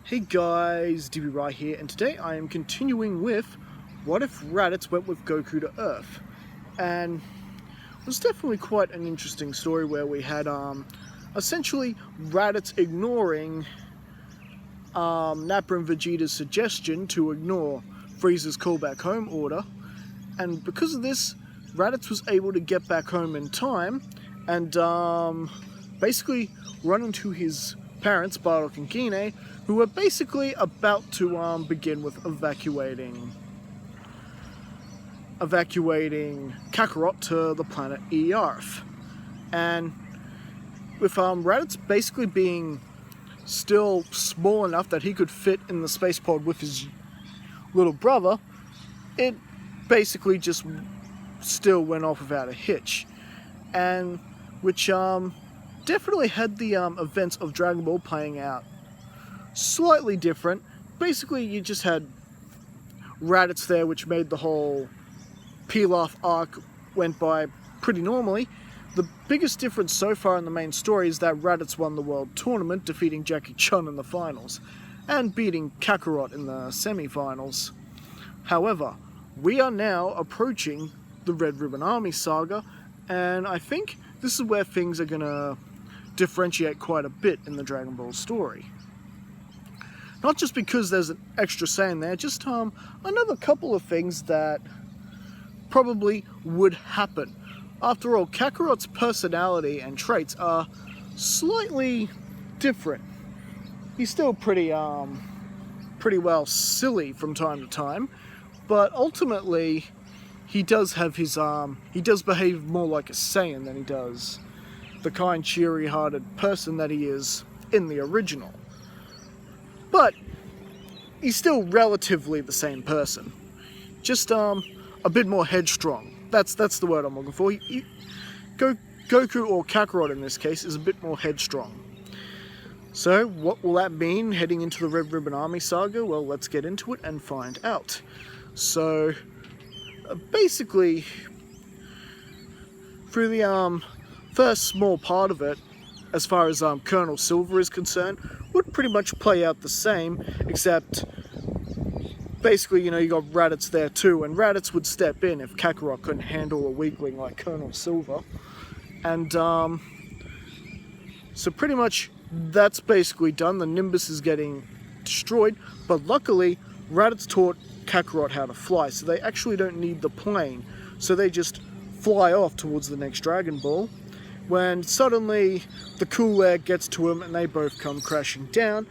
Hey guys, DB Right here, and today I am continuing with what if Raditz went with Goku to Earth? And it was definitely quite an interesting story where we had essentially Raditz ignoring Nappa and Vegeta's suggestion to ignore Frieza's call back home order, and because of this, Raditz was able to get back home in time and basically run into his parents, Bardock and Gine, who were basically about to begin with evacuating Kakarot to the planet Earth. And with Raditz basically being still small enough that he could fit in the space pod with his little brother, it basically just still went off without a hitch, and which definitely had the events of Dragon Ball playing out slightly different. Basically, you just had Raditz there, which made the whole Pilaf arc went by pretty normally. The biggest difference so far in the main story is that Raditz won the World Tournament, defeating Jackie Chun in the finals, and beating Kakarot in the semi-finals. However, we are now approaching the Red Ribbon Army saga, and I think this is where things are going to differentiate quite a bit in the Dragon Ball story. Not just because there's an extra Saiyan there, just another couple of things that probably would happen. After all, Kakarot's personality and traits are slightly different. He's still pretty well silly from time to time, but ultimately he does have his he does behave more like a Saiyan than he does the kind, cheery-hearted person that he is in the original. But he's still relatively the same person, just a bit more headstrong. That's the word I'm looking for. Goku, or Kakarot in this case, is a bit more headstrong. So what will that mean heading into the Red Ribbon Army saga? Well, let's get into it and find out. So basically, through the first small part of it, as far as Colonel Silver is concerned, would pretty much play out the same, except basically, you got Raditz there too, and Raditz would step in if Kakarot couldn't handle a weakling like Colonel Silver. And so pretty much that's basically done. The Nimbus is getting destroyed, but luckily Raditz taught Kakarot how to fly, so they actually don't need the plane, so they just fly off towards the next Dragon Ball, when suddenly the cool air gets to them and they both come crashing down,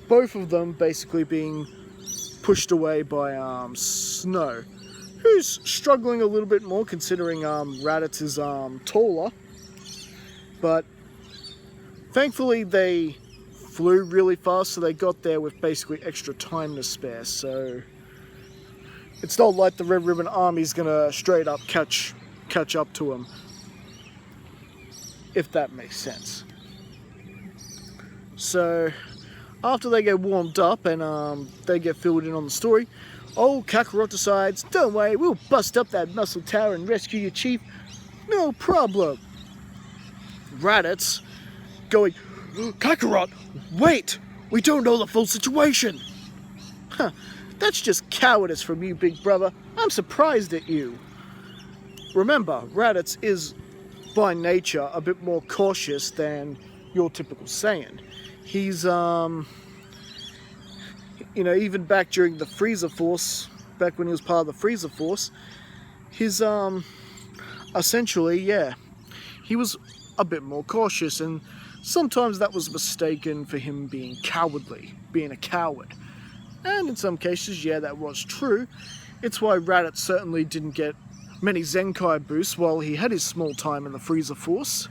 both of them basically being pushed away by Snow, who's struggling a little bit more considering Raditz is taller, but thankfully they flew really fast, so they got there with basically extra time to spare, so it's not like the Red Ribbon Army's gonna straight up catch up to him, if that makes sense. So after they get warmed up and they get filled in on the story, old Kakarot decides, don't worry, we'll bust up that muscle tower and rescue your chief, no problem. Raditz going, Kakarot, wait, we don't know the full situation. Huh, that's just cowardice from you, big brother. I'm surprised at you. Remember, Raditz is by nature a bit more cautious than your typical Saiyan. He's even back during the Frieza Force, back when he was part of the Frieza Force, his essentially, yeah, he was a bit more cautious, and sometimes that was mistaken for him being cowardly, being a coward. And in some cases, yeah, that was true. It's why Raditz certainly didn't get many Zenkai boosts while he had his small time in the Frieza Force,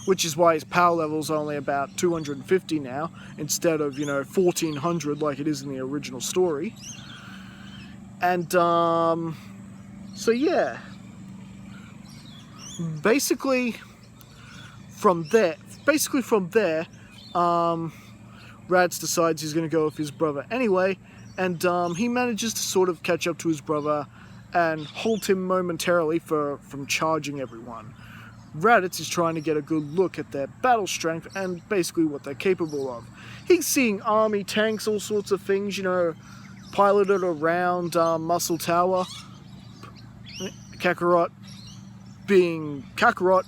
which is why his power level's only about 250 now, instead of, 1400 like it is in the original story. And, so yeah. Basically from there, Raditz decides he's going to go with his brother anyway, and he manages to sort of catch up to his brother and halt him momentarily from charging everyone. Raditz is trying to get a good look at their battle strength and basically what they're capable of. He's seeing army tanks, all sorts of things, you know, piloted around Muscle Tower. Kakarot, being Kakarot,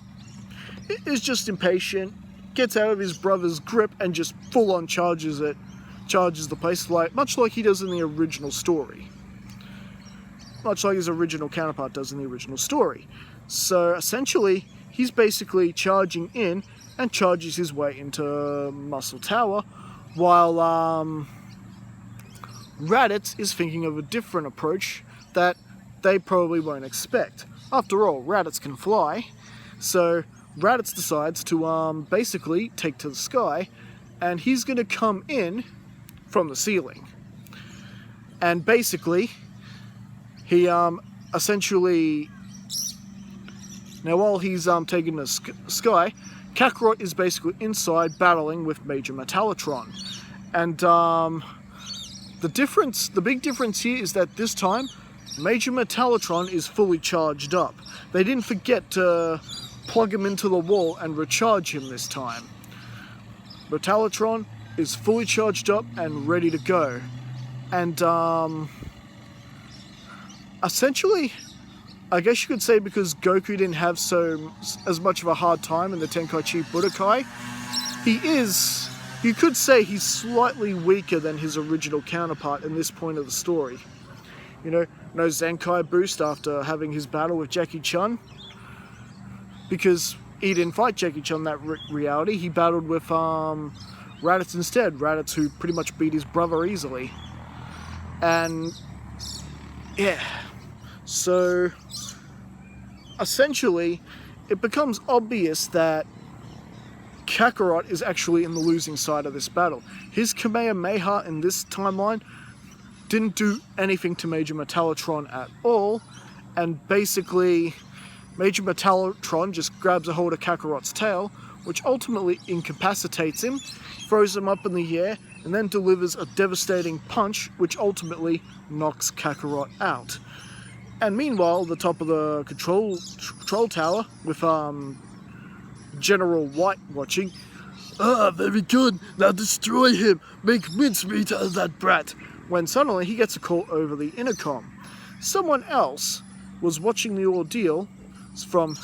is just impatient, gets out of his brother's grip and just full-on charges the place, much like he does in the original story. Much like his original counterpart does in the original story. So essentially, he's basically charging in and charges his way into Muscle Tower, while Raditz is thinking of a different approach that they probably won't expect. After all, Raditz can fly, so Raditz decides to basically take to the sky, and he's going to come in from the ceiling. And basically, he essentially... Now while he's taking the sky, Kakarot is basically inside battling with Major Metallotron. And the big difference here is that this time, Major Metallotron is fully charged up. They didn't forget to plug him into the wall and recharge him this time. Metallotron is fully charged up and ready to go. And essentially, I guess you could say because Goku didn't have as much of a hard time in the Tenkaichi Budokai, you could say he's slightly weaker than his original counterpart in this point of the story. You know, no Zenkai boost after having his battle with Jackie Chun, because he didn't fight Jackie Chun that reality, he battled with Raditz instead, Raditz who pretty much beat his brother easily. And yeah, so essentially it becomes obvious that Kakarot is actually in the losing side of this battle. His Kamehameha in this timeline didn't do anything to Major Metallotron at all, and basically Major Metallotron just grabs a hold of Kakarot's tail, which ultimately incapacitates him, throws him up in the air, and then delivers a devastating punch, which ultimately knocks Kakarot out. And meanwhile, the top of the control tower, with General White watching, very good, now destroy him, make mincemeat out of that brat, when suddenly he gets a call over the intercom. Someone else was watching the ordeal from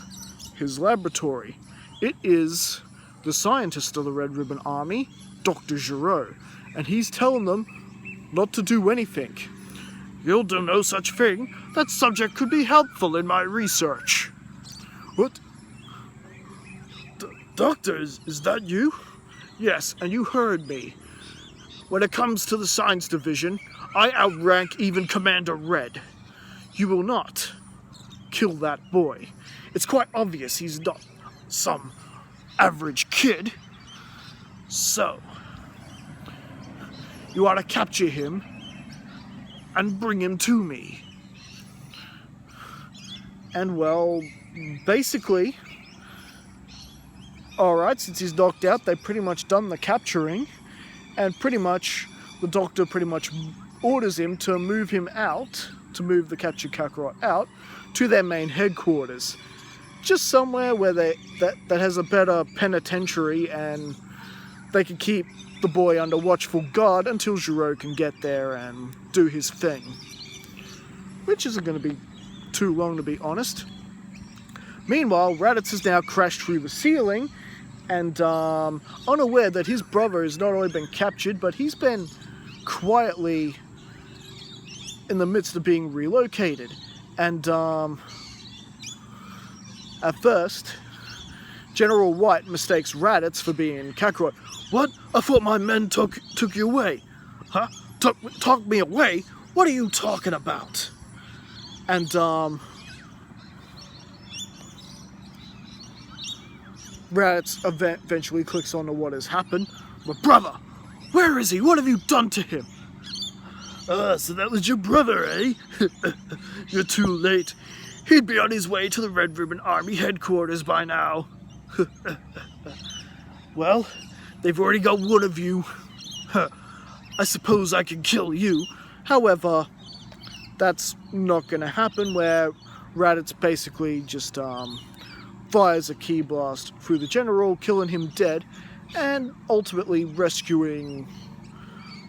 his laboratory. It is the scientist of the Red Ribbon Army, Dr. Giro, and he's telling them not to do anything. You'll do no such thing. That subject could be helpful in my research. What? Doctor, is that you? Yes, and you heard me. When it comes to the Science Division, I outrank even Commander Red. You will not kill that boy. It's quite obvious he's not some average kid. So, you ought to capture him and bring him to me. And well, basically, alright, since he's knocked out, they've pretty much done the capturing, and pretty much the Doctor pretty much orders him to move him out, to move the captured Kakarot out, to their main headquarters. Just somewhere where that has a better penitentiary, and they can keep the boy under watchful guard until Giro can get there and do his thing. Which isn't going to be too long, to be honest. Meanwhile, Raditz has now crashed through the ceiling, and unaware that his brother has not only been captured, but he's been quietly in the midst of being relocated. And at first, General White mistakes Raditz for being Kakarot. What? I thought my men took you away. Huh? Took me away? What are you talking about? And Raditz eventually clicks on to what has happened. My brother! Where is he? What have you done to him? So that was your brother, eh? You're too late. He'd be on his way to the Red Ribbon Army headquarters by now. Well, they've already got one of you. I suppose I can kill you. However, that's not going to happen, where Raditz basically just fires a ki blast through the general, killing him dead, and ultimately rescuing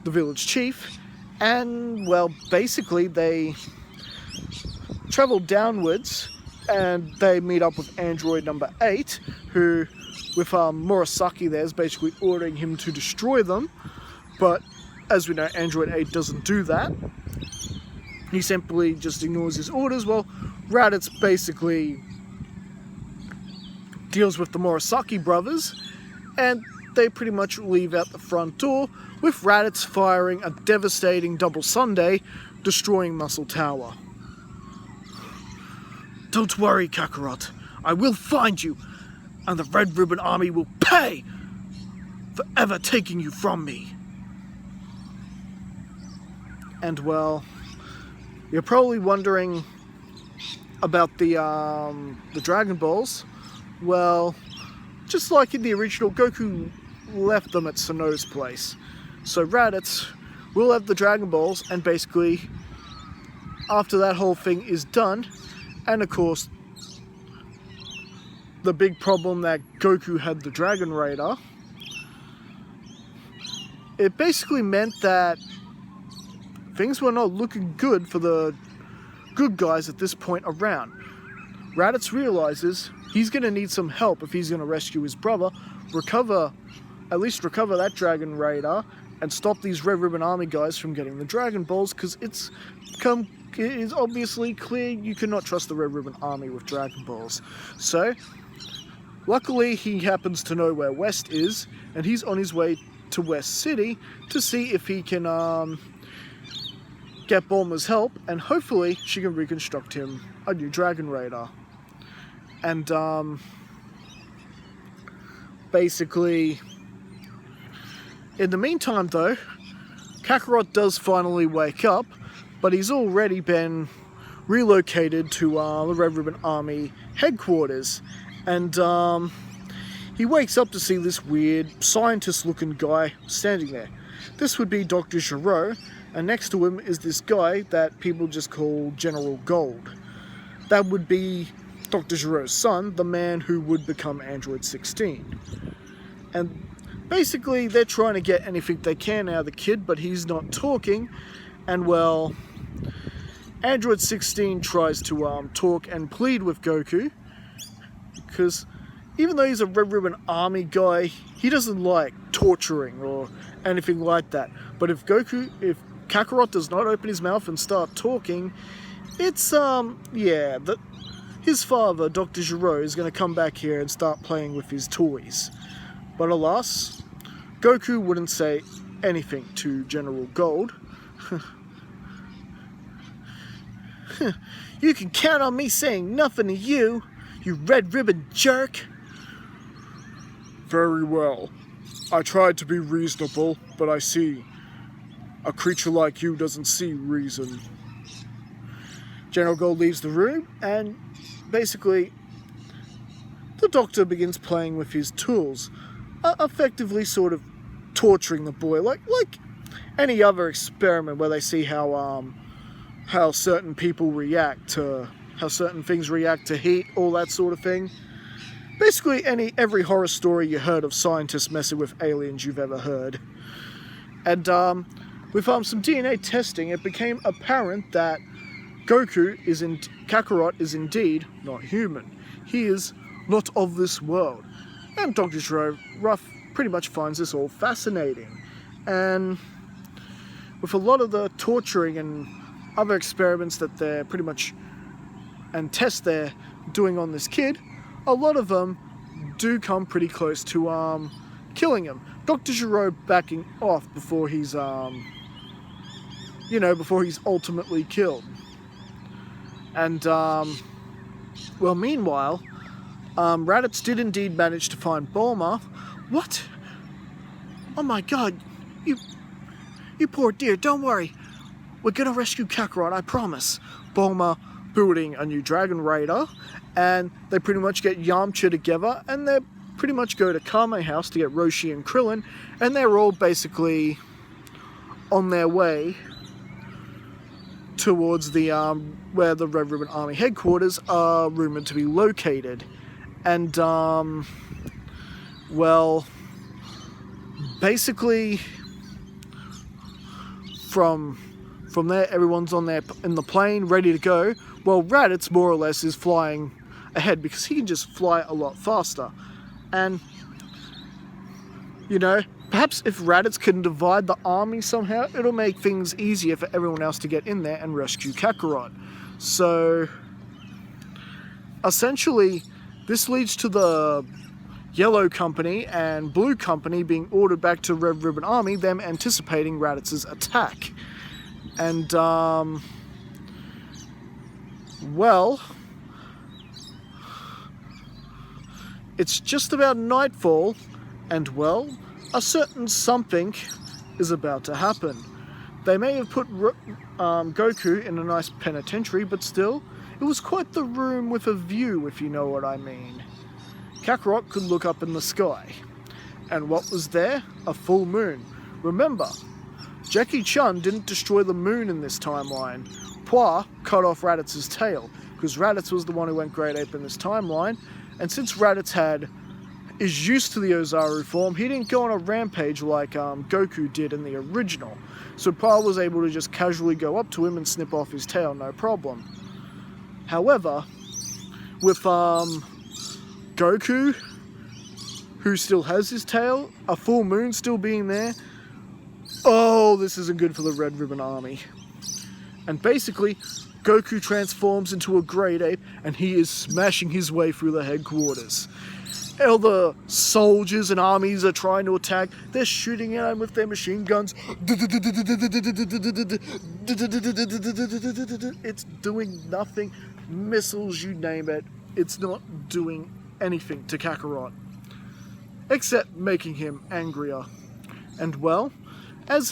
the village chief. And, well, basically they travel downwards and they meet up with android number 8, who, with Murasaki there, is basically ordering him to destroy them. But, as we know, android 8 doesn't do that. He simply just ignores his orders. Well, Raditz basically deals with the Murasaki brothers, and they pretty much leave out the front door, with Raditz firing a devastating double Sunday, destroying Muscle Tower. Don't worry, Kakarot. I will find you, and the Red Ribbon Army will pay for ever taking you from me. And, well, you're probably wondering about the Dragon Balls. Well, just like in the original, Goku left them at Sano's place. So Raditz will have the Dragon Balls, and basically, after that whole thing is done, and of course, the big problem that Goku had the Dragon Raider, it basically meant that things were not looking good for the good guys at this point around. Raditz realizes he's going to need some help if he's going to rescue his brother, at least recover that Dragon Raider, and stop these Red Ribbon Army guys from getting the Dragon Balls, because it is obviously clear you cannot trust the Red Ribbon Army with Dragon Balls. So, luckily he happens to know where West is, and he's on his way to West City to see if he can get Bulma's help, and hopefully she can reconstruct him a new Dragon Raider. And basically, in the meantime though, Kakarot does finally wake up, but he's already been relocated to the Red Ribbon Army headquarters, and he wakes up to see this weird scientist-looking guy standing there. This would be Dr. Gero, and next to him is this guy that people just call General Gold. That would be Dr. Gero's son, the man who would become Android 16. And basically, they're trying to get anything they can out of the kid, but he's not talking. And, well, Android 16 tries to talk and plead with Goku, because even though he's a Red Ribbon Army guy, he doesn't like torturing or anything like that. But if Kakarot does not open his mouth and start talking, it's, his father, Dr. Gero, is going to come back here and start playing with his toys. But alas, Goku wouldn't say anything to General Gold. You can count on me saying nothing to you, you red ribbon jerk. Very well. I tried to be reasonable, but I see. A creature like you doesn't see reason. General Gold leaves the room, and basically, the Doctor begins playing with his tools, effectively sort of torturing the boy, like any other experiment where they see how certain people react to, how certain things react to heat, all that sort of thing. Basically, every horror story you heard of scientists messing with aliens you've ever heard. And with some DNA testing, it became apparent that Kakarot is indeed not human. He is not of this world. And Dr. Gero pretty much finds this all fascinating. And with a lot of the torturing and other experiments that they're pretty much, and tests they're doing on this kid, a lot of them do come pretty close to killing him. Dr. Gero backing off before he's before he's ultimately killed. And well, meanwhile, Raditz did indeed manage to find Bulma. What? Oh my god, you poor dear, don't worry. We're gonna rescue Kakarot, I promise. Bulma building a new Dragon Raider, and they pretty much get Yamcha together, and they pretty much go to Kame House to get Roshi and Krillin, and they're all basically on their way towards the where the Red Ribbon Army headquarters are rumored to be located. And, well, basically, from there, everyone's on there in the plane, ready to go. Well, Raditz, more or less, is flying ahead because he can just fly a lot faster. And, you know, perhaps if Raditz can divide the army somehow, it'll make things easier for everyone else to get in there and rescue Kakarot. So, essentially, this leads to the Yellow Company and Blue Company being ordered back to Red Ribbon Army, them anticipating Raditz's attack. And, well, it's just about nightfall, and, well, a certain something is about to happen. They may have put Goku in a nice penitentiary, but still, it was quite the room with a view, if you know what I mean. Kakarot could look up in the sky. And what was there? A full moon. Remember, Jackie Chun didn't destroy the moon in this timeline. Pua cut off Raditz's tail, because Raditz was the one who went Great Ape in this timeline, and since Raditz is used to the Ozaru form, he didn't go on a rampage like Goku did in the original. So Pua was able to just casually go up to him and snip off his tail, no problem. However, with Goku, who still has his tail, a full moon still being there, oh, this isn't good for the Red Ribbon Army. And basically, Goku transforms into a Great Ape, and he is smashing his way through the headquarters. All the soldiers and armies are trying to attack. They're shooting at him with their machine guns. It's doing nothing. Missiles, you name it. It's not doing anything to Kakarot, except making him angrier. And well, as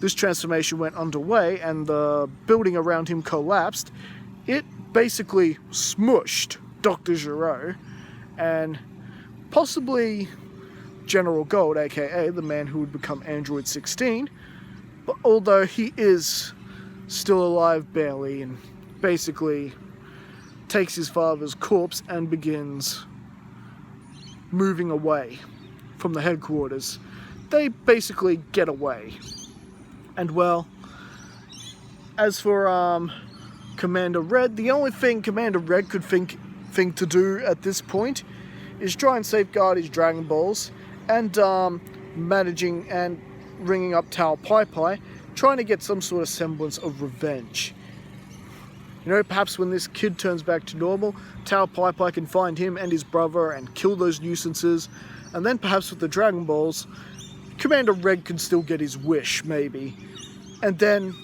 this transformation went underway and the building around him collapsed, it basically smushed Dr. Gero and possibly General Gold, aka the man who would become Android 16, but although he is still alive barely, and basically takes his father's corpse and begins moving away from the headquarters. They basically get away. And well, as for Commander Red, the only thing Commander Red could think to do at this point is try and safeguard his Dragon Balls and managing and ringing up Tao Pai Pai, trying to get some sort of semblance of revenge. You know, perhaps when this kid turns back to normal, Tao Pai Pai can find him and his brother and kill those nuisances, and then perhaps with the Dragon Balls, Commander Red can still get his wish, maybe. And then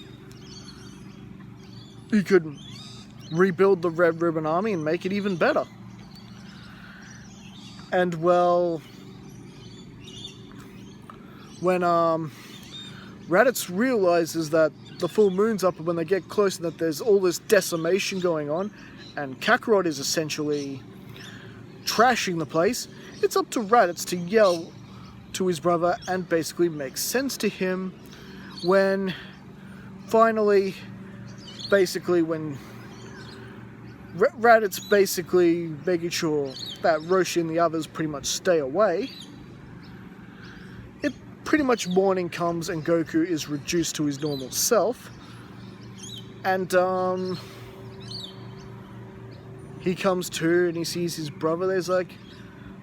he could rebuild the Red Ribbon Army and make it even better. And well, when Raditz realizes that the full moon's up and when they get close and that there's all this decimation going on and Kakarot is essentially trashing the place, it's up to Raditz to yell to his brother and basically make sense to him when finally, when Raditz basically making sure that Roshi and the others pretty much stay away, it pretty much morning comes and Goku is reduced to his normal self, and he comes to and he sees his brother. There's like,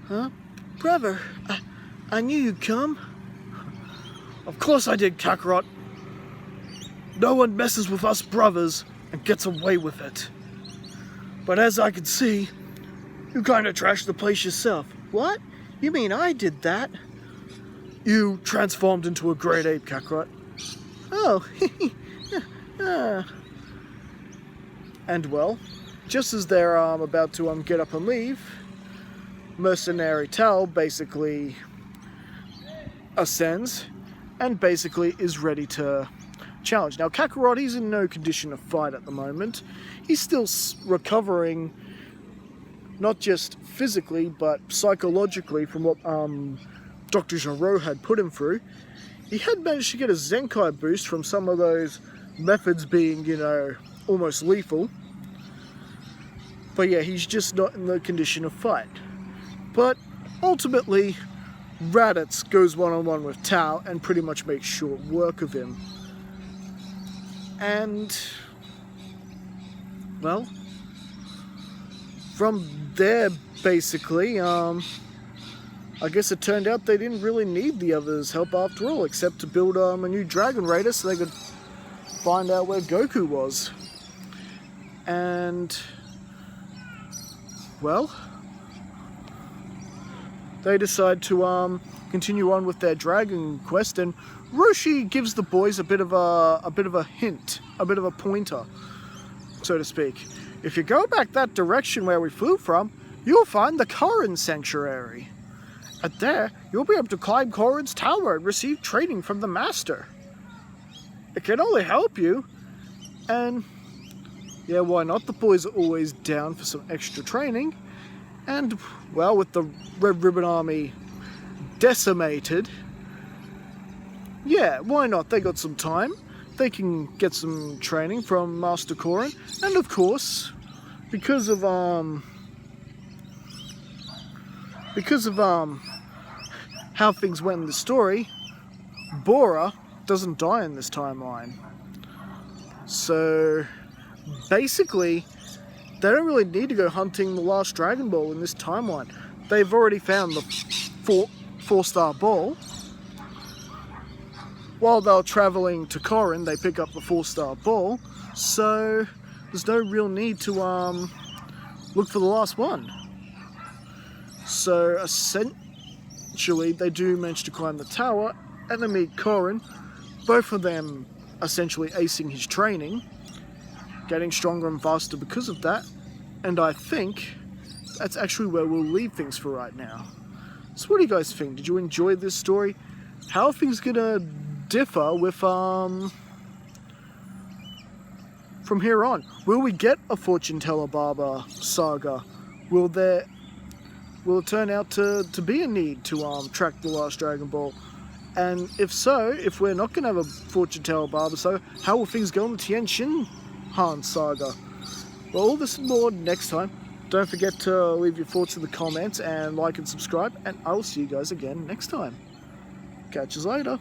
huh? Brother, I knew you'd come. Of course I did, Kakarot. No one messes with us brothers and gets away with it. But as I can see, you kind of trashed the place yourself. What? You mean I did that? You transformed into a Great Ape, Kakarot. Oh, And well, just as they're about to get up and leave, Mercenary Tao basically ascends and basically is ready to challenge. Now Kakarot, he's in no condition to fight at the moment. He's still recovering, not just physically but psychologically from what Dr. Gero had put him through. He had managed to get a Zenkai boost from some of those methods being, you know, almost lethal. But yeah, he's just not in the condition to fight. But ultimately, Raditz goes one-on-one with Tao and pretty much makes short work of him. And, well, from there, basically, I guess it turned out they didn't really need the others' help after all, except to build a new Dragon Raider so they could find out where Goku was. And, well, they decide to continue on with their Dragon Quest, and Roshi gives the boys a bit of a hint, a bit of a pointer, so to speak. If you go back that direction where we flew from, you'll find the Korin Sanctuary. And there, you'll be able to climb Korin's tower and receive training from the Master. It can only help you, and yeah, why not? The boys are always down for some extra training. And, well, with the Red Ribbon Army decimated, yeah, why not? They got some time. They can get some training from Master Korin. And, of course, because of how things went in the story, Bora doesn't die in this timeline. So, basically, they don't really need to go hunting the last Dragon Ball in this timeline. They've already found the four-star ball. While they're traveling to Korin, they pick up the 4-star ball. So there's no real need to look for the last one. So essentially, they do manage to climb the tower and they meet Korin. Both of them essentially acing his training, getting stronger and faster because of that, and I think that's actually where we'll leave things for right now. So what do you guys think? Did you enjoy this story? How are things gonna differ with from here on? Will we get a Fortune Teller Barber saga? Will it turn out to be a need to track the last Dragon Ball? And if so, if we're not gonna have a Fortune Teller Barber saga, how will things go in the Tien Shin Han saga? Well, all this and more next time. Don't forget to leave your thoughts in the comments and like and subscribe, and I will see you guys again next time. Catch you later.